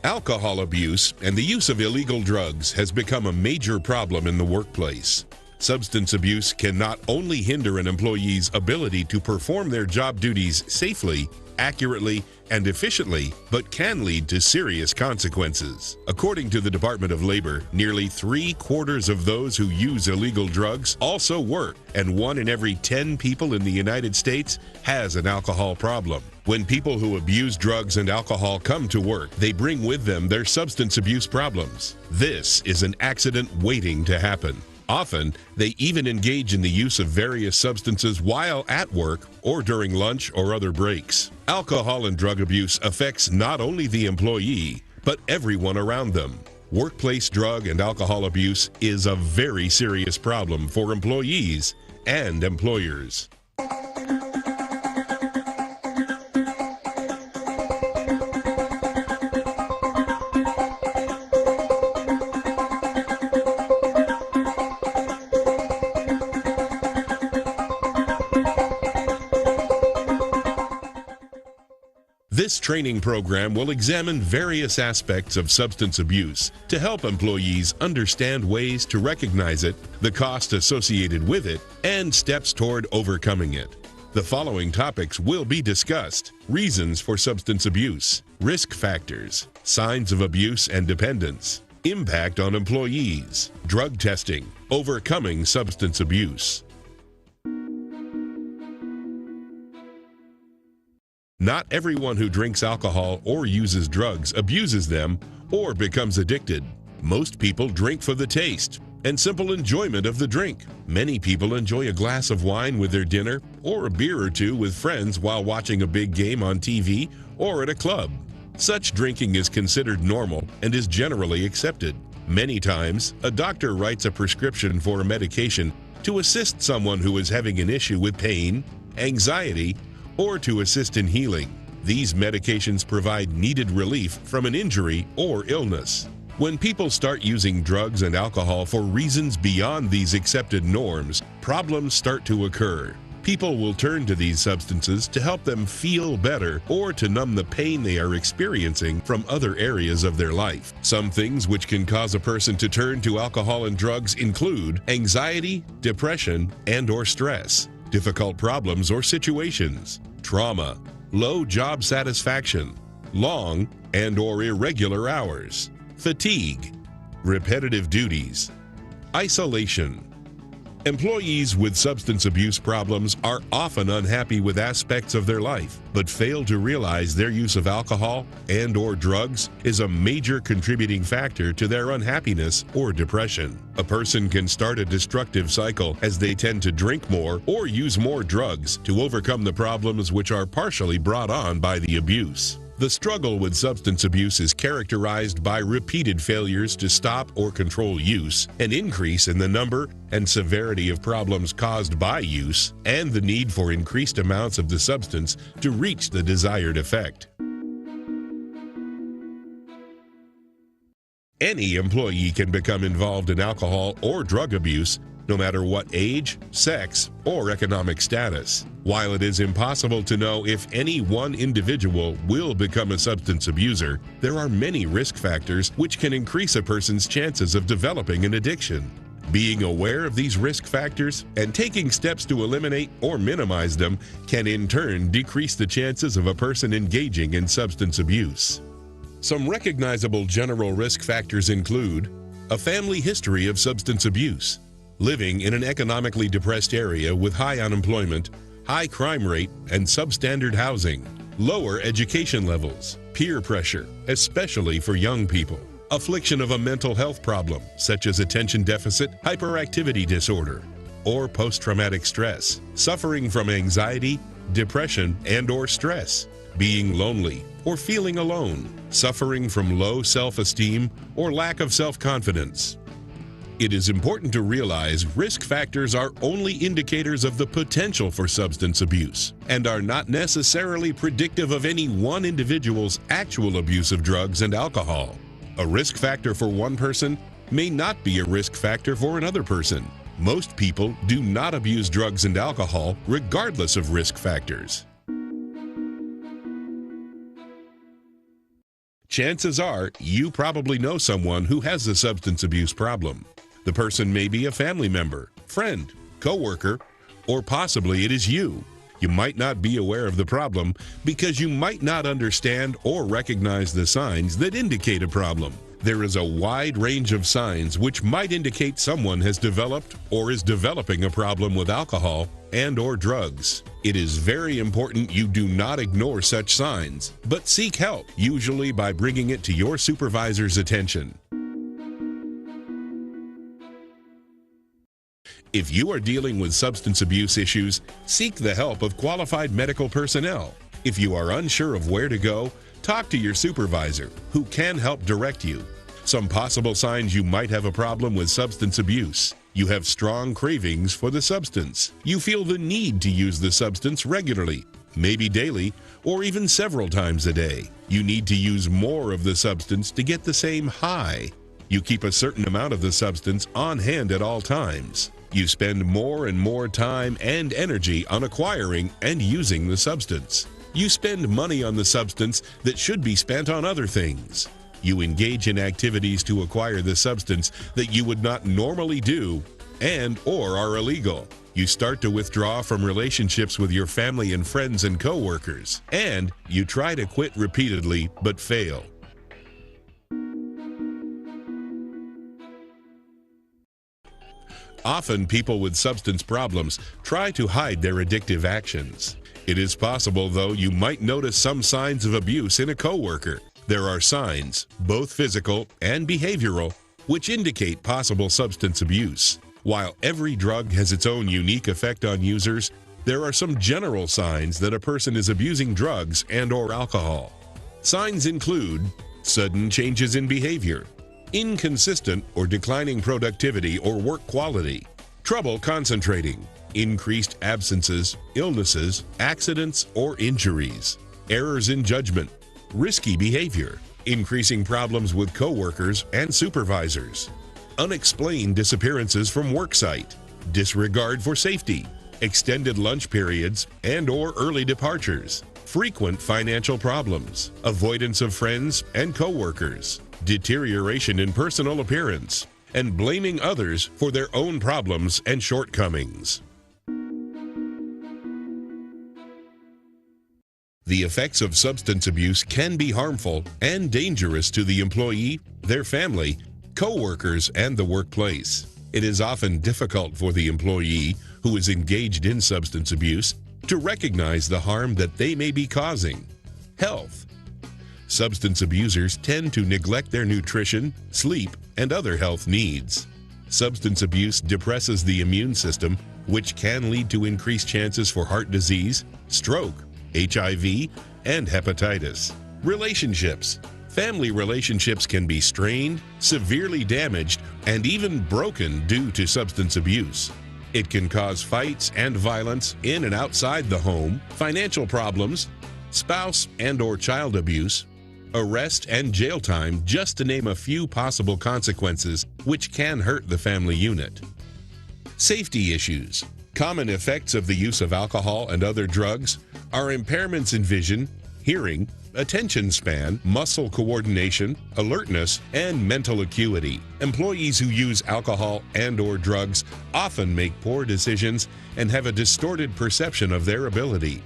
Alcohol abuse and the use of illegal drugs has become a major problem in the workplace. Substance abuse can not only hinder an employee's ability to perform their job duties safely, accurately, and efficiently, but can lead to serious consequences. According to the Department of Labor, nearly 3/4 of those who use illegal drugs also work, and 1 in every 10 people in the United States has an alcohol problem. When people who abuse drugs and alcohol come to work, they bring with them their substance abuse problems. This is an accident waiting to happen. Often, they even engage in the use of various substances while at work or during lunch or other breaks. Alcohol and drug abuse affects not only the employee, but everyone around them. Workplace drug and alcohol abuse is a very serious problem for employees and employers. This training program will examine various aspects of substance abuse to help employees understand ways to recognize it, the cost associated with it, and steps toward overcoming it. The following topics will be discussed: reasons for substance abuse, risk factors, signs of abuse and dependence, impact on employees, drug testing, overcoming substance abuse. Not everyone who drinks alcohol or uses drugs abuses them or becomes addicted. Most people drink for the taste and simple enjoyment of the drink. Many people enjoy a glass of wine with their dinner or a beer or two with friends while watching a big game on TV or at a club. Such drinking is considered normal and is generally accepted. Many times, a doctor writes a prescription for a medication to assist someone who is having an issue with pain, anxiety, or to assist in healing. These medications provide needed relief from an injury or illness. When people start using drugs and alcohol for reasons beyond these accepted norms, problems start to occur. People will turn to these substances to help them feel better or to numb the pain they are experiencing from other areas of their life. Some things which can cause a person to turn to alcohol and drugs include anxiety, depression, and/or stress, difficult problems or situations, trauma, low job satisfaction, long and/or irregular hours, fatigue, repetitive duties, isolation. Employees with substance abuse problems are often unhappy with aspects of their life, but fail to realize their use of alcohol and/or drugs is a major contributing factor to their unhappiness or depression. A person can start a destructive cycle as they tend to drink more or use more drugs to overcome the problems which are partially brought on by the abuse. The struggle with substance abuse is characterized by repeated failures to stop or control use, an increase in the number and severity of problems caused by use, and the need for increased amounts of the substance to reach the desired effect. Any employee can become involved in alcohol or drug abuse, no matter what age, sex, or economic status. While it is impossible to know if any one individual will become a substance abuser, there are many risk factors which can increase a person's chances of developing an addiction. Being aware of these risk factors and taking steps to eliminate or minimize them can in turn decrease the chances of a person engaging in substance abuse. Some recognizable general risk factors include a family history of substance abuse, living in an economically depressed area with high unemployment, high crime rate, and substandard housing, lower education levels, peer pressure, especially for young people, affliction of a mental health problem such as attention deficit hyperactivity disorder, or post-traumatic stress, suffering from anxiety, depression, and/or stress, being lonely or feeling alone, suffering from low self-esteem or lack of self-confidence. It is important to realize risk factors are only indicators of the potential for substance abuse and are not necessarily predictive of any one individual's actual abuse of drugs and alcohol. A risk factor for one person may not be a risk factor for another person. Most people do not abuse drugs and alcohol regardless of risk factors. Chances are you probably know someone who has a substance abuse problem. The person may be a family member, friend, coworker, or possibly it is you. You might not be aware of the problem because you might not understand or recognize the signs that indicate a problem. There is a wide range of signs which might indicate someone has developed or is developing a problem with alcohol and/or drugs. It is very important you do not ignore such signs, but seek help, usually by bringing it to your supervisor's attention. If you are dealing with substance abuse issues, seek the help of qualified medical personnel. If you are unsure of where to go, talk to your supervisor, who can help direct you. Some possible signs you might have a problem with substance abuse. You have strong cravings for the substance. You feel the need to use the substance regularly, maybe daily, or even several times a day. You need to use more of the substance to get the same high. You keep a certain amount of the substance on hand at all times. You spend more and more time and energy on acquiring and using the substance. You spend money on the substance that should be spent on other things. You engage in activities to acquire the substance that you would not normally do and/or are illegal. You start to withdraw from relationships with your family and friends and coworkers, and you try to quit repeatedly but fail. Often, people with substance problems try to hide their addictive actions. It is possible, though, you might notice some signs of abuse in a coworker. There are signs, both physical and behavioral, which indicate possible substance abuse. While every drug has its own unique effect on users, there are some general signs that a person is abusing drugs and/or alcohol. Signs include sudden changes in behavior, inconsistent or declining productivity or work quality, trouble concentrating, increased absences, illnesses, accidents, or injuries, errors in judgment, risky behavior, increasing problems with coworkers and supervisors, unexplained disappearances from worksite, disregard for safety, extended lunch periods and/or early departures, frequent financial problems, avoidance of friends and coworkers, deterioration in personal appearance, and blaming others for their own problems and shortcomings. The effects of substance abuse can be harmful and dangerous to the employee, their family, coworkers, and the workplace. It is often difficult for the employee who is engaged in substance abuse to recognize the harm that they may be causing. Health. Substance abusers tend to neglect their nutrition, sleep, and other health needs. Substance abuse depresses the immune system, which can lead to increased chances for heart disease, stroke, HIV, and hepatitis. Relationships. Family relationships can be strained, severely damaged, and even broken due to substance abuse. It can cause fights and violence in and outside the home, financial problems, spouse and/or child abuse, arrest and jail time, just to name a few possible consequences which can hurt the family unit. Safety issues. Common effects of the use of alcohol and other drugs are impairments in vision, hearing, attention span, muscle coordination, alertness, and mental acuity. Employees who use alcohol and/or drugs often make poor decisions and have a distorted perception of their ability.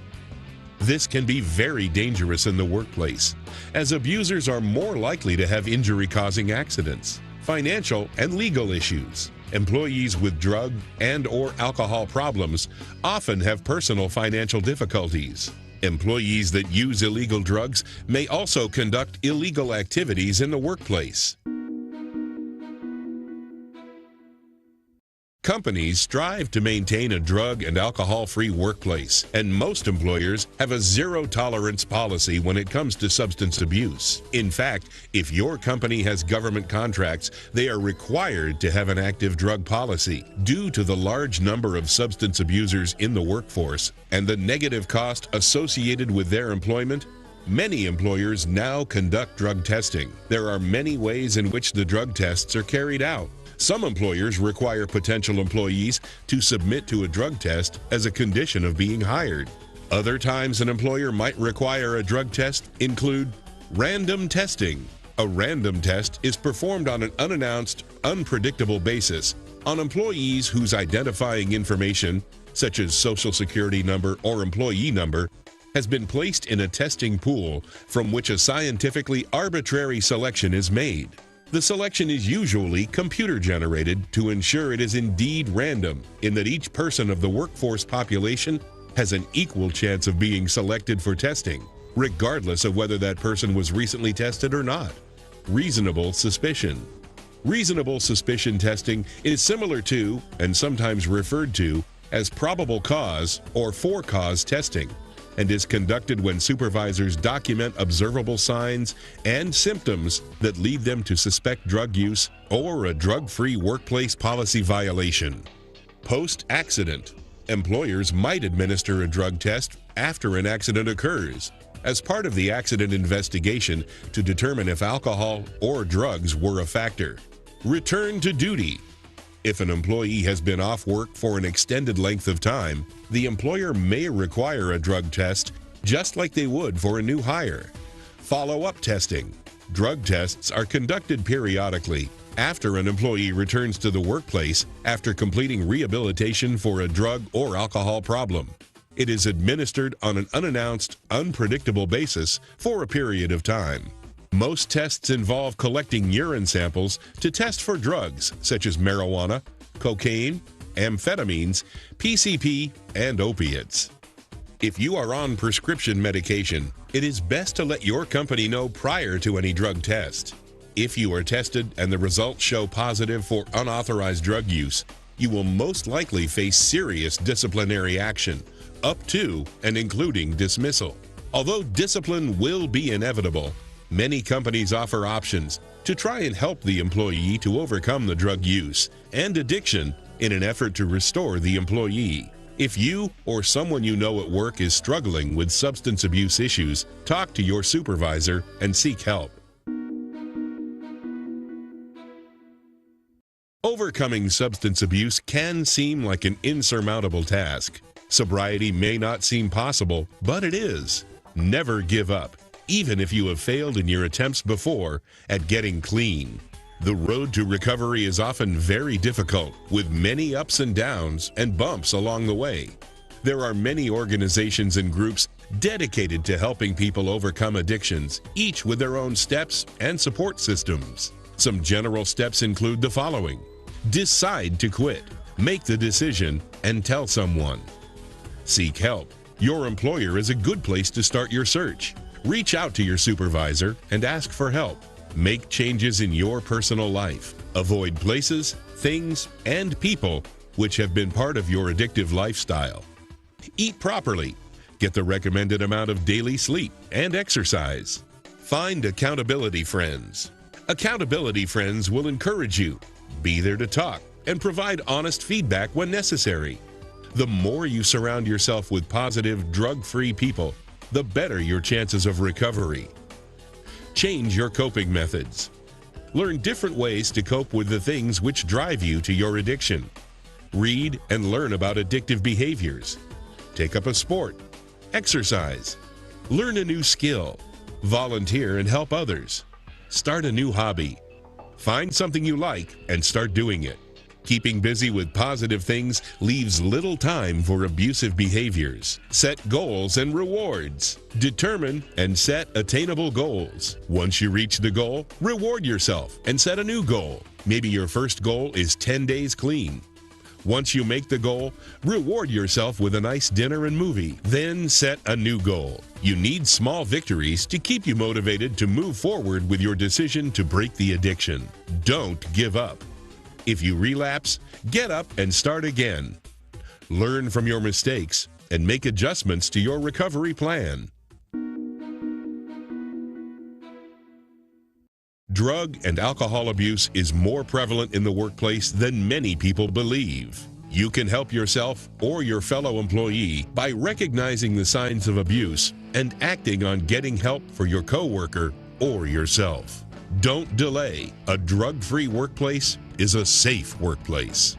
This can be very dangerous in the workplace, as abusers are more likely to have injury-causing accidents, financial and legal issues. Employees with drug and/or alcohol problems often have personal financial difficulties. Employees that use illegal drugs may also conduct illegal activities in the workplace. Companies strive to maintain a drug and alcohol-free workplace, and most employers have a zero-tolerance policy when it comes to substance abuse. In fact, if your company has government contracts, they are required to have an active drug policy. Due to the large number of substance abusers in the workforce and the negative cost associated with their employment, many employers now conduct drug testing. There are many ways in which the drug tests are carried out. Some employers require potential employees to submit to a drug test as a condition of being hired. Other times an employer might require a drug test include Random testing. A random test is performed on an unannounced, unpredictable basis on employees whose identifying information, such as social security number or employee number, has been placed in a testing pool from which a scientifically arbitrary selection is made. The selection is usually computer-generated to ensure it is indeed random, in that each person of the workforce population has an equal chance of being selected for testing, regardless of whether that person was recently tested or not. Reasonable suspicion. Reasonable suspicion testing is similar to, and sometimes referred to, as probable cause or for-cause testing, and is conducted when supervisors document observable signs and symptoms that lead them to suspect drug use or a drug-free workplace policy violation. Post-accident. Employers might administer a drug test after an accident occurs, as part of the accident investigation to determine if alcohol or drugs were a factor. Return to duty. If an employee has been off work for an extended length of time, the employer may require a drug test just like they would for a new hire. Follow-up testing. Drug tests are conducted periodically after an employee returns to the workplace after completing rehabilitation for a drug or alcohol problem. It is administered on an unannounced, unpredictable basis for a period of time. Most tests involve collecting urine samples to test for drugs such as marijuana, cocaine, amphetamines, PCP, and opiates. If you are on prescription medication, it is best to let your company know prior to any drug test. If you are tested and the results show positive for unauthorized drug use, you will most likely face serious disciplinary action, up to and including dismissal. Although discipline will be inevitable, many companies offer options to try and help the employee to overcome the drug use and addiction in an effort to restore the employee. If you or someone you know at work is struggling with substance abuse issues, talk to your supervisor and seek help. Overcoming substance abuse can seem like an insurmountable task. Sobriety may not seem possible, but it is. Never give up, even if you have failed in your attempts before at getting clean. The road to recovery is often very difficult, with many ups and downs and bumps along the way. There are many organizations and groups dedicated to helping people overcome addictions, each with their own steps and support systems. Some general steps include the following. Decide to quit. Make the decision and tell someone. Seek help. Your employer is a good place to start your search. Reach out to your supervisor and ask for help. Make changes in your personal life. Avoid places, things, and people which have been part of your addictive lifestyle. Eat properly. Get the recommended amount of daily sleep and exercise. Find accountability friends. Accountability friends will encourage you, be there to talk, and provide honest feedback when necessary. The more you surround yourself with positive, drug-free people, the better your chances of recovery. Change your coping methods. Learn different ways to cope with the things which drive you to your addiction. Read and learn about addictive behaviors. Take up a sport. Exercise. Learn a new skill. Volunteer and help others. Start a new hobby. Find something you like and start doing it. Keeping busy with positive things leaves little time for abusive behaviors. Set goals and rewards. Determine and set attainable goals. Once you reach the goal, reward yourself and set a new goal. Maybe your first goal is 10 days clean. Once you make the goal, reward yourself with a nice dinner and movie. Then set a new goal. You need small victories to keep you motivated to move forward with your decision to break the addiction. Don't give up. If you relapse, get up and start again. Learn from your mistakes and make adjustments to your recovery plan. Drug and alcohol abuse is more prevalent in the workplace than many people believe. You can help yourself or your fellow employee by recognizing the signs of abuse and acting on getting help for your coworker or yourself. Don't delay. A drug-free workplace is a safe workplace.